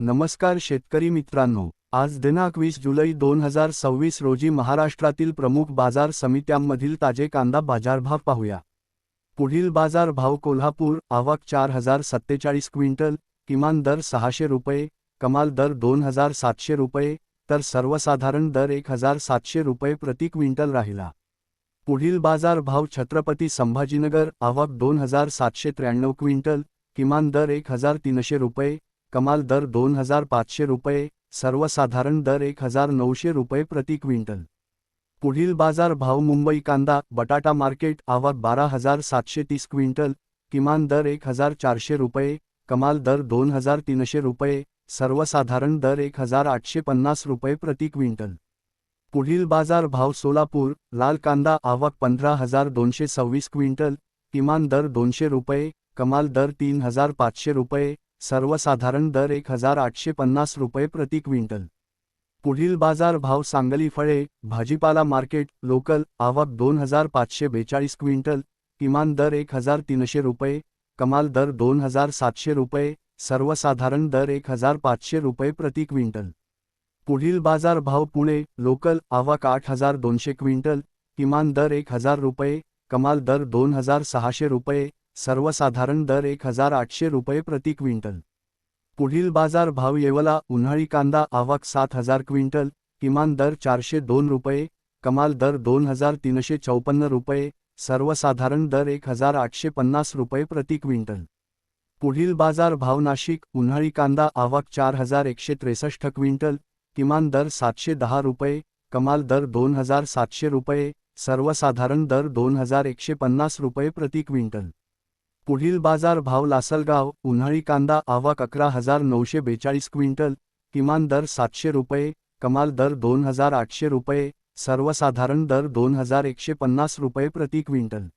नमस्कार शेतकरी मित्रांनो, आज दिनांक 20 जुलै 2026 रोजी महाराष्ट्रातील प्रमुख बाजार समित्यांमधील ताजे कांदा बाजारभाव पाहूया। पुढील बाजार भाव: कोल्हापूर आवक 4047 क्विंटल, किमान दर 600 रुपये, कमाल दर 2700 रुपये, तर सर्वसाधारण दर 1700 रुपये प्रति क्विंटल राहिला। पुढील बाजार भाव: छत्रपती संभाजीनगर आवक 2793 क्विंटल, किमान दर 1300 रुपये, कमाल दर 2500 रुपये, सर्वसाधारण दर 1900 रुपये प्रति क्विंटल। पुढील बाजार भाव: मुंबई कांदा बटाटा मार्केट आवक 12730 क्विंटल, किमान दर 1400 रुपये, कमाल दर 2300 रुपये, सर्वसाधारण दर 1850 रुपये प्रति क्विंटल। पुढील बाजार भाव: सोलापूर लाल कांदा आवक 15226 क्विंटल, किमान दर 200 रुपये, कमाल दर 3500 रुपये, सर्वसाधारण दर 1850 रुपये प्रति क्विंटल। पुढील बाजार भाव: सांगली फळे भाजीपाला मार्केट लोकल आवक 2542 क्विंटल, किमान दर 1300 रुपये, कमाल दर 2700 रुपये, सर्वसाधारण दर 1500 रुपये प्रति क्विंटल। पुढील बाजार भाव: पुणे लोकल आवक 8200 क्विंटल, किमान दर 1000 रुपये, कमाल दर 2600 रुपये, सर्वसाधारण दर 1800 रुपये प्रति क्विंटल। पुढील बाजार भाव: येवला उन्हाळी कांदा आवक 7000 क्विंटल, किमान दर 402 रुपये, कमाल दर 2354 रुपये, सर्वसाधारण दर 1850 रुपये प्रति क्विंटल। पुढील बाजार भाव: नाशिक उन्हाळी कांदा आवक 4163 क्विंटल, किमान दर 710 रुपये, कमाल दर 2700 रुपये, सर्वसाधारण दर 2150 रुपये प्रति क्विंटल। पुढील बाजार भाव: लासलगाव उन्हाळी कांदा आवक 11942 क्विंटल, किमान दर 700 रुपये, कमाल दर 2800 रुपये, सर्वसाधारण दर 2150 रुपये प्रति क्विंटल।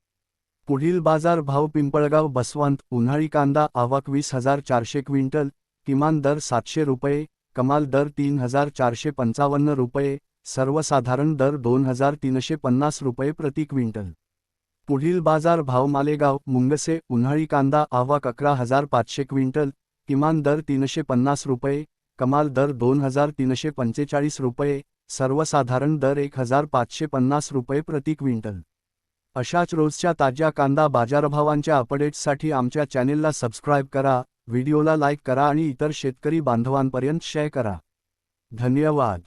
पुढील बाजार भाव: पिंपळगाव बसवंत उन्हाळी कांदा आवक 20400 क्विंटल, किमान दर 700 रुपये, कमाल दर 3455 रुपये, सर्वसाधारण दर 2350 रुपये प्रति क्विंटल। पुढील बाजार भाव: मालेगाव मुंगसे उन्हाळी कांदा आवक 11500 क्विंटल, किमान दर 350 रुपये, कमाल दर 2345 रुपये, सर्वसाधारण दर 1550 रुपये प्रति क्विंटल। अशाच रोजच्या ताज्या कांदा बाजारभावांच्या अपडेट्ससाठी आमच्या चॅनेलला सबस्क्राईब करा, व्हिडिओला लाईक करा आणि इतर शेतकरी बांधवांपर्यंत शेअर करा। धन्यवाद।